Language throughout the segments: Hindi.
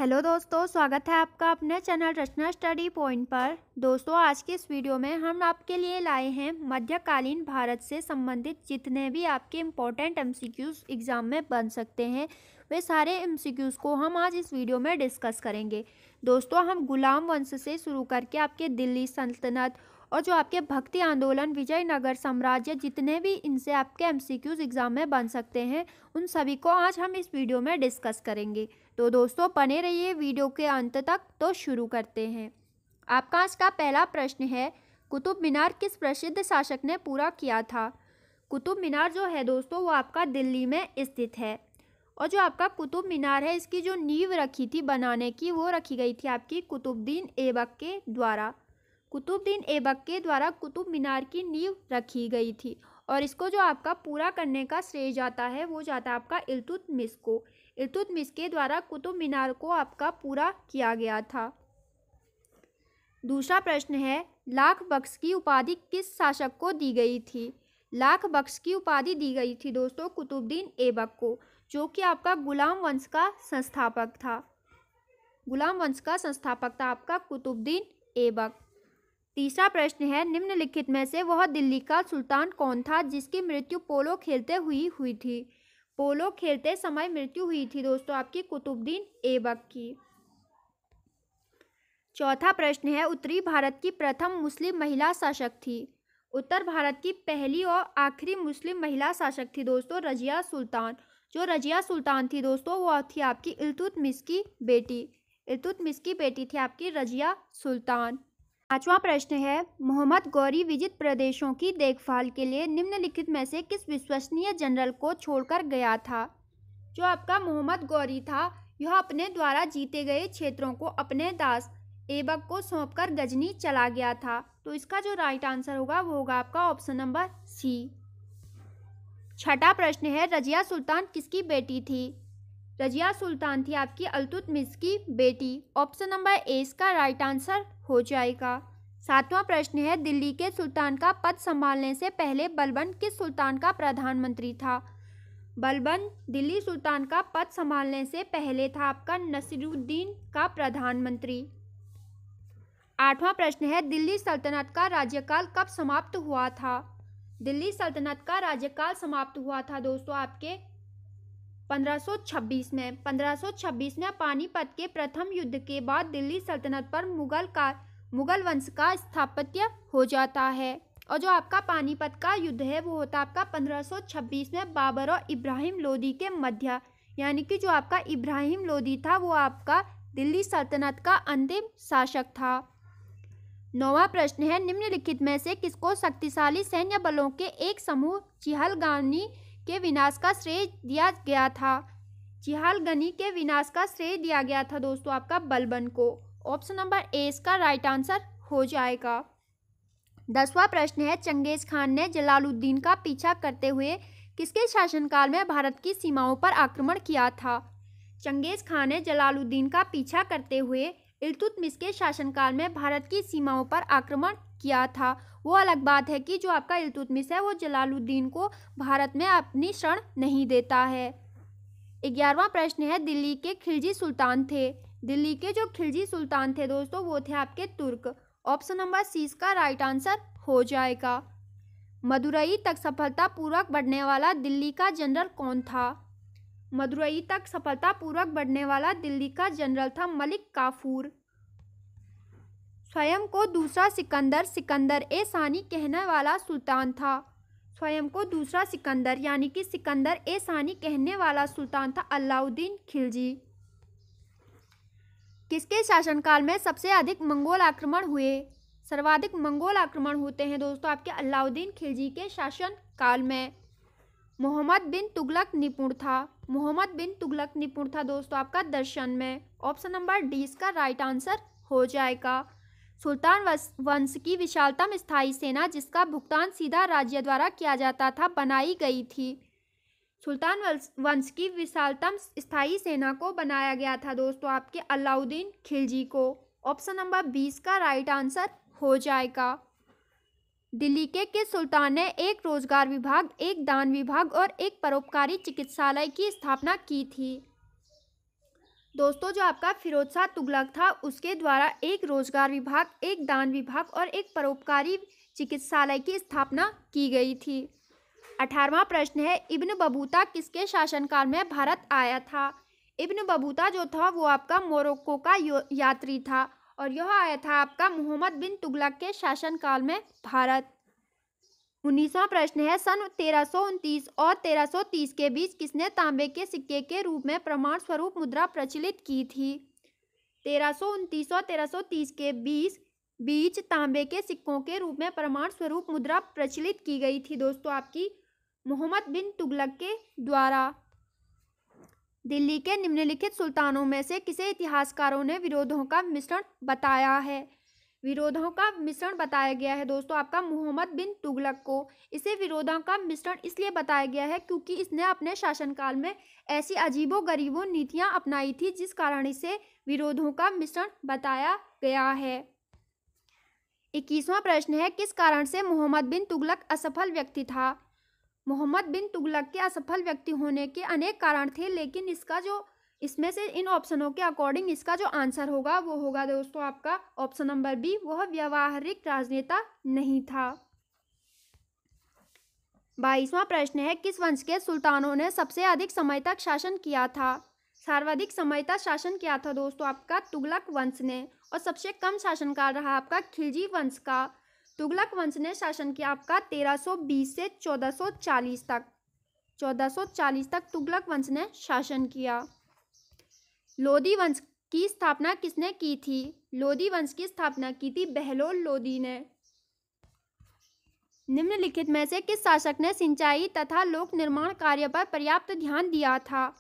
हेलो दोस्तों, स्वागत है आपका अपने चैनल रचना स्टडी पॉइंट पर। दोस्तों, आज की इस वीडियो में हम आपके लिए लाए हैं मध्यकालीन भारत से संबंधित जितने भी आपके इम्पोर्टेंट एमसीक्यूज़ एग्ज़ाम में बन सकते हैं, वे सारे एमसीक्यूज़ को हम आज इस वीडियो में डिस्कस करेंगे। दोस्तों, हम गुलाम वंश से शुरू करके आपके दिल्ली सल्तनत और जो आपके भक्ति आंदोलन, विजयनगर साम्राज्य, जितने भी इनसे आपके एमसीक्यूज़ एग्ज़ाम में बन सकते हैं, उन सभी को आज हम इस वीडियो में डिस्कस करेंगे। तो दोस्तों, बने रहिए वीडियो के अंत तक। तो शुरू करते हैं। आपका आज का पहला प्रश्न है, कुतुब मीनार किस प्रसिद्ध शासक ने पूरा किया था? कुतुब मीनार जो है दोस्तों, वो आपका दिल्ली में स्थित है। और जो आपका कुतुब मीनार है, इसकी जो नींव रखी थी बनाने की, वो रखी गई थी आपकी कुतुबुद्दीन ऐबक के द्वारा। कुतुबुद्दीन ऐबक के द्वारा कुतुब मीनार की नींव रखी गई थी। और इसको जो आपका पूरा करने का श्रेय जाता है, वो जाता है आपका इल्तुतमिश को। इल्तुतमिश के द्वारा कुतुब मीनार को आपका पूरा किया गया था। दूसरा प्रश्न है, लाख बख्श की उपाधि किस शासक को दी गई थी? लाख बख्श की उपाधि दी गई थी दोस्तों कुतुबुद्दीन ऐबक को, जो कि आपका गुलाम वंश का संस्थापक था। गुलाम वंश का संस्थापक था आपका कुतुबुद्दीन ऐबक। तीसरा प्रश्न है, निम्नलिखित में से वह दिल्ली का सुल्तान कौन था जिसकी मृत्यु पोलो खेलते हुई थी? पोलो खेलते समय मृत्यु हुई थी दोस्तों आपकी कुतुबुद्दीन ऐबक की। चौथा प्रश्न है, उत्तरी भारत की प्रथम मुस्लिम महिला शासक थी? उत्तर भारत की पहली और आखिरी मुस्लिम महिला शासक थी दोस्तों रजिया सुल्तान। जो रजिया सुल्तान थी दोस्तों, वो थी आपकी इल्तुतमिश की बेटी। इल्तुतमिश की बेटी थी आपकी रजिया सुल्तान। पांचवा प्रश्न है, मोहम्मद गौरी विजित प्रदेशों की देखभाल के लिए निम्नलिखित में से किस विश्वसनीय जनरल को छोड़कर गया था? जो आपका मोहम्मद गौरी था, यह अपने द्वारा जीते गए क्षेत्रों को अपने दास ऐबक को सौंपकर गजनी चला गया था। तो इसका जो राइट आंसर होगा वो होगा आपका ऑप्शन नंबर सी। छठा प्रश्न है, रजिया सुल्तान किसकी बेटी थी? रजिया सुल्तान थी आपकी इल्तुतमिश की बेटी। ऑप्शन नंबर ए इसका राइट आंसर हो जाएगा। सातवां प्रश्न है, दिल्ली के सुल्तान का पद संभालने से पहले बलबन किस सुल्तान का प्रधानमंत्री था? बलबन दिल्ली सुल्तान का पद संभालने से पहले था आपका नसीरुद्दीन का प्रधानमंत्री। आठवां प्रश्न है, दिल्ली सल्तनत का राज्यकाल कब समाप्त हुआ था? दिल्ली सल्तनत का राज्यकाल समाप्त हुआ था दोस्तों आपके 1526 में। 1526 में पानीपत के प्रथम युद्ध के बाद दिल्ली सल्तनत पर मुगल वंश का स्थापत्य हो जाता है। और जो आपका पानीपत का युद्ध है, वो होता है आपका 1526 में बाबर और इब्राहिम लोदी के मध्य। यानी कि जो आपका इब्राहिम लोदी था, वो आपका दिल्ली सल्तनत का अंतिम शासक था। नौवां प्रश्न है, निम्नलिखित में से किसको शक्तिशाली सैन्य बलों के एक समूह चिहलगानी के विनाश का श्रेय दिया गया था? चिहलगनी के विनाश का श्रेय दिया गया था दोस्तों आपका बलबन को। ऑप्शन नंबर ए इसका राइट आंसर हो जाएगा। 10वां प्रश्न है, चंगेज खान ने जलालुद्दीन का पीछा करते हुए किसके शासनकाल में भारत की सीमाओं पर आक्रमण किया था? चंगेज खान ने जलालुद्दीन का पीछा करते हुए इल्तुतमिश के शासनकाल में भारत की सीमाओं पर आक्रमण किया था। वो अलग बात है कि जो आपका इल्तुतमिश है, वो जलालुद्दीन को भारत में अपनी शरण नहीं देता है। 11वां प्रश्न है, दिल्ली के खिलजी सुल्तान थे? दिल्ली के जो खिलजी सुल्तान थे दोस्तों, वो थे आपके तुर्क। ऑप्शन नंबर सी इसका राइट आंसर हो जाएगा। मदुरई तक सफलतापूर्वक बढ़ने वाला दिल्ली का जनरल कौन था? मदुरई तक सफलतापूर्वक बढ़ने वाला दिल्ली का जनरल था मलिक काफूर। स्वयं को दूसरा सिकंदर ए सानी कहने वाला सुल्तान था। स्वयं को दूसरा सिकंदर यानी कि सिकंदर ए सानी कहने वाला सुल्तान था अलाउद्दीन खिलजी। किसके शासनकाल में सबसे अधिक मंगोल आक्रमण हुए? सर्वाधिक मंगोल आक्रमण होते हैं दोस्तों आपके अलाउद्दीन खिलजी के शासनकाल में। मोहम्मद बिन तुगलक निपुण था। मोहम्मद बिन तुगलक निपुण था दोस्तों आपका दर्शन में। ऑप्शन नंबर डी इसका राइट आंसर हो जाएगा। सुल्तान वंश की विशालतम स्थायी सेना, जिसका भुगतान सीधा राज्य द्वारा किया जाता था, बनाई गई थी। सुल्तान वंश की विशालतम स्थायी सेना को बनाया गया था दोस्तों आपके अलाउद्दीन खिलजी को। ऑप्शन नंबर 20 का राइट आंसर हो जाएगा। दिल्ली के किस सुल्तान ने एक रोजगार विभाग, एक दान विभाग और एक परोपकारी चिकित्सालय की स्थापना की थी? दोस्तों जो आपका फिरोज शाह तुगलक था उसके द्वारा एक रोजगार विभाग, एक दान विभाग और एक परोपकारी चिकित्सालय की स्थापना की गई थी। 18वां प्रश्न है, इब्न बतूता किसके शासनकाल में भारत आया था? इब्न बतूता जो था वो आपका मोरक्को का यात्री था और यह आया था आपका मोहम्मद बिन तुगलक के शासनकाल में भारत। 19वां प्रश्न है, सन 1329 और 1330 के बीच किसने तांबे के सिक्के के रूप में प्रमाण स्वरूप मुद्रा प्रचलित की थी? 1329 और 1330 के बीच तांबे के सिक्कों के रूप में प्रमाण स्वरूप मुद्रा प्रचलित की गई थी दोस्तों आपकी मोहम्मद बिन तुगलक के द्वारा। दिल्ली के निम्नलिखित सुल्तानों में से किसे इतिहासकारों ने विरोधों का मिश्रण बताया है? विरोधों का मिश्रण बताया गया है दोस्तों आपका मोहम्मद बिन तुगलक को। इसे विरोधों का मिश्रण इसलिए बताया गया है क्योंकि इसने अपने शासनकाल में ऐसी अजीबोगरीबो नीतियां अपनाई थी जिस कारण इसे विरोधों का मिश्रण बताया गया है। 21वां प्रश्न है, किस कारण से मोहम्मद बिन तुगलक असफल व्यक्ति था? मोहम्मद बिन तुगलक के असफल व्यक्ति होने के अनेक कारण थे, लेकिन इसमें से इन ऑप्शनों के अकॉर्डिंग इसका जो आंसर होगा वो होगा दोस्तों आपका ऑप्शन नंबर बी, वह व्यावहारिक राजनेता नहीं था। 22वां प्रश्न है, किस वंश के सुल्तानों ने सबसे अधिक समय तक शासन किया था? सर्वाधिक समय तक शासन किया था दोस्तों आपका तुगलक वंश ने और सबसे कम शासनकाल रहा आपका खिलजी वंश का। तुगलक वंश ने शासन किया आपका 1320 से 1440 तक। 1440 तक तुगलक वंश ने शासन किया। लोदी वंश की स्थापना किसने की थी? लोदी वंश की स्थापना की थी बहलोल लोदी ने। निम्नलिखित में से किस शासक ने सिंचाई तथा लोक निर्माण कार्य पर पर्याप्त ध्यान दिया था?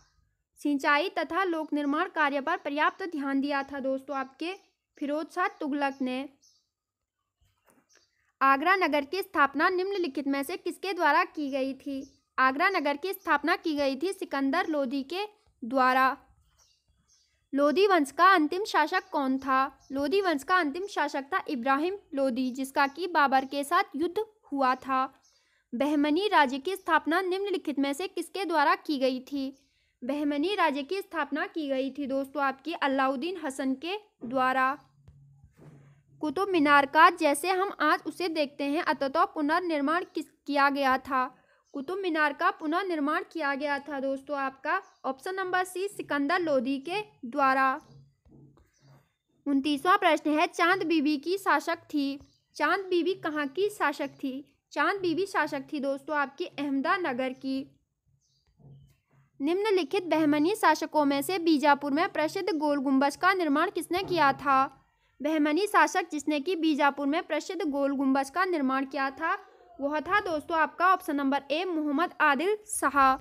सिंचाई तथा लोक निर्माण कार्य पर पर्याप्त ध्यान दिया था दोस्तों आपके फिरोज शाह तुगलक ने। आगरा नगर की स्थापना निम्नलिखित में से किसके द्वारा की गई थी? आगरा नगर की स्थापना की गई थी सिकंदर लोदी के द्वारा। लोदी वंश का अंतिम शासक कौन था? लोदी वंश का अंतिम शासक था इब्राहिम लोदी, जिसका कि बाबर के साथ युद्ध हुआ था। बहमनी राज्य की स्थापना निम्नलिखित में से किसके द्वारा की गई थी? बहमनी राज्य की स्थापना की गई थी दोस्तों आपकी अलाउद्दीन हसन के द्वारा। कुतुब मीनार का जैसे हम आज उसे देखते हैं अंततः पुनर्निर्माण किया गया था? कुतुब मीनार का पुनर्निर्माण किया गया था दोस्तों आपका option number C, Sikandar Lodi के द्वारा। 29वां प्रश्न है, चांद बीबी की शासक थी। चांद बीबी कहाँ की शासक थी? चांद बीबी शासक थी दोस्तों आपकी अहमदानगर की। निम्नलिखित बहमनी शासकों में से बीजापुर में प्रसिद्ध गोल गुंबज का निर्माण किसने किया था? बहमनी शासक जिसने कि बीजापुर में प्रसिद्ध गोल गुंबज का निर्माण किया था वह था दोस्तों आपका option number A, Mohammad Adil Shah.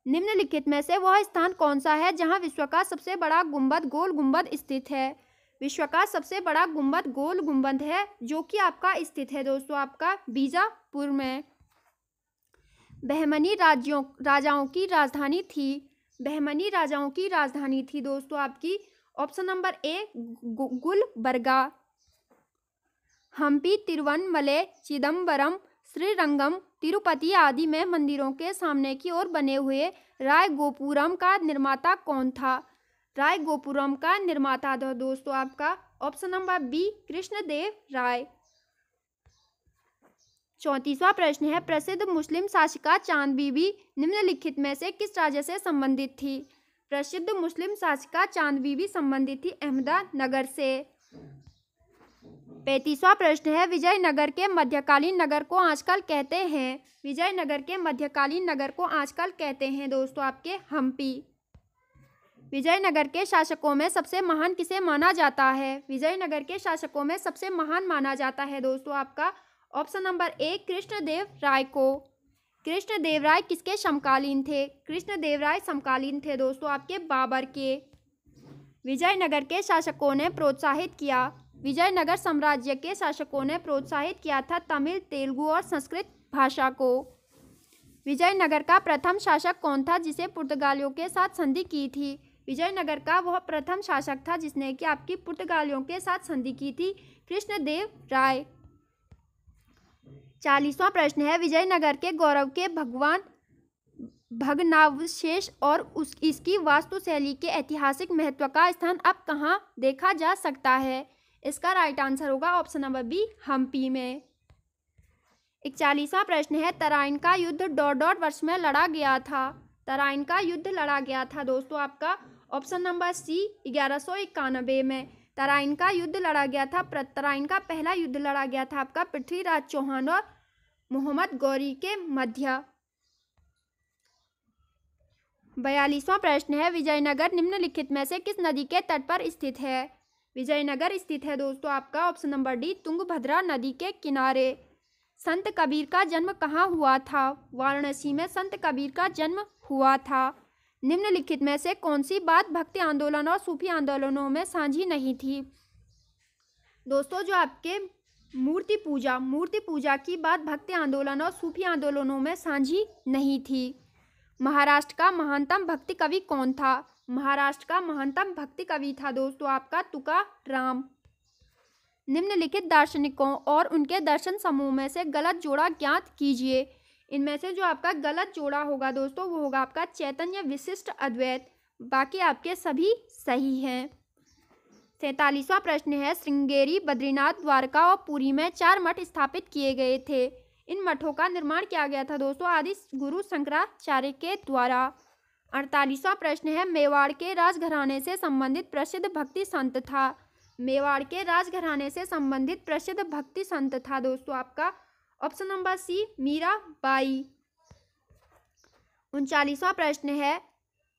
निम्नलिखित में से वह स्थान कौन सा है जहां विश्व का सबसे बड़ा गुंबद गोल गुंबद स्थित है? विश्व का सबसे बड़ा गुंबद गोल गुंबद है जो कि आपका स्थित है दोस्तों आपका बीजापुर में। बहमनी राजाओं की राजधानी थी। बहमनी राजाओं की राजधानी थी दोस्तों आपकी option number A, Gulbarga. Hampi, Tiruvannamalai, Chidambaram, Srirangam, Tirupati आदि में मंदिरों के सामने की ओर बने हुए रायगोपुरम का निर्माता कौन था? रायगोपुरम का निर्माता था दोस्तों आपका ऑप्शन नंबर बी, कृष्णदेव राय। 34वां प्रश्न है, प्रसिद्ध मुस्लिम शासिका चांद बीबी निम्नलिखित में से किस राज्य से संबंधित थी? प्रसिद्ध मुस्लिम शासिका चांद बीबी संबंधित थी अहमदानगर से। 35वां प्रश्न है, विजयनगर के मध्यकालीन नगर को आजकल कहते हैं। विजयनगर के मध्यकालीन नगर को आजकल कहते हैं दोस्तों आपके हम्पी। विजयनगर के शासकों में सबसे महान किसे माना जाता है? विजयनगर के शासकों में सबसे महान माना जाता है दोस्तों आपका ऑप्शन नंबर ए, कृष्णदेव राय को। कृष्णदेव राय किसके समकालीन थे? कृष्णदेव राय समकालीन थे दोस्तों आपके बाबर के। विजयनगर के शासकों ने प्रोत्साहित किया। विजयनगर साम्राज्य के शासकों ने प्रोत्साहित किया था तमिल, तेलुगु और संस्कृत भाषा को। विजयनगर का प्रथम शासक कौन था जिसे पुर्तगालियों के साथ संधि की थी? विजयनगर का वह प्रथम शासक था जिसने कि आपकी पुर्तगालियों के साथ संधि की थी, कृष्णदेव राय। 40वां प्रश्न है, विजयनगर के गौरव के भगवान भग्नावशेष और इसकी वास्तुशैली के ऐतिहासिक महत्व का स्थान अब कहाँ देखा जा सकता है? इसका राइट आंसर होगा ऑप्शन नंबर बी, हम्पी में। 41वां प्रश्न है, तराइन का युद्ध डॉट वर्ष में लड़ा गया था? तराइन का युद्ध लड़ा गया था दोस्तों आपका ऑप्शन नंबर सी 1191 में तराइन का युद्ध लड़ा गया था। तराइन का पहला युद्ध लड़ा गया था आपका पृथ्वीराज चौहान और मोहम्मद गौरी के मध्य। 42वां प्रश्न है, विजयनगर निम्नलिखित में से किस नदी के तट पर स्थित है? विजयनगर स्थित है दोस्तों आपका ऑप्शन नंबर डी, तुंगभद्रा नदी के किनारे। संत कबीर का जन्म कहाँ हुआ था? वाराणसी में संत कबीर का जन्म हुआ था। निम्नलिखित में से कौन सी बात भक्ति आंदोलन और सूफी आंदोलनों में साझी नहीं थी? दोस्तों जो आपके मूर्ति पूजा की बात भक्ति आंदोलन और सूफी आंदोलनों में साझी नहीं थी। महाराष्ट्र का महानतम भक्ति कवि कौन था? महाराष्ट्र का महानतम भक्ति कवि था दोस्तों आपका तुकाराम। निम्नलिखित दार्शनिकों और उनके दर्शन समूह में से गलत जोड़ा ज्ञात कीजिए। इनमें से जो आपका गलत जोड़ा होगा दोस्तों वो होगा आपका चैतन्य विशिष्ट अद्वैत, बाकी आपके सभी सही हैं। 47वां प्रश्न है, श्रृंगेरी, बद्रीनाथ, द्वारका और पुरी में 4 मठ स्थापित किए गए थे। इन मठों का निर्माण किया गया था दोस्तों आदि गुरु शंकराचार्य के द्वारा। 48वां प्रश्न है, मेवाड़ के राजघराने से संबंधित प्रसिद्ध भक्ति संत था? मेवाड़ के राजघराने से संबंधित प्रसिद्ध भक्ति संत था दोस्तों आपका ऑप्शन नंबर सी, मीराबाई। 49वां प्रश्न है,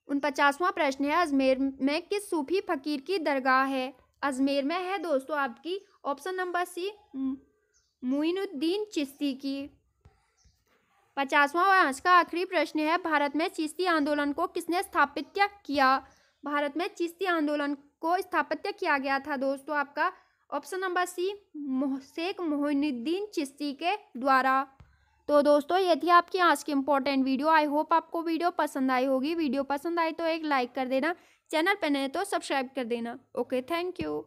49वां प्रश्न है, अजमेर में किस सूफी फकीर की दरगाह है? अजमेर में है दोस्तों आपकी option number C, Muinuddin Chishti की। 50वां और आज का आखिरी प्रश्न है, भारत में चिश्ती आंदोलन को किसने स्थापित किया? भारत में चिश्ती आंदोलन को स्थापित किया गया था दोस्तों आपका option number C, Sheikh Moinuddin Chishti के द्वारा। तो दोस्तों ये थी आपकी आज की इम्पोर्टेंट वीडियो। आई होप आपको वीडियो पसंद आई होगी। वीडियो पसंद आई तो एक लाइक कर देना, चैनल पर नए तो सब्सक्राइब कर देना। Okay, thank you.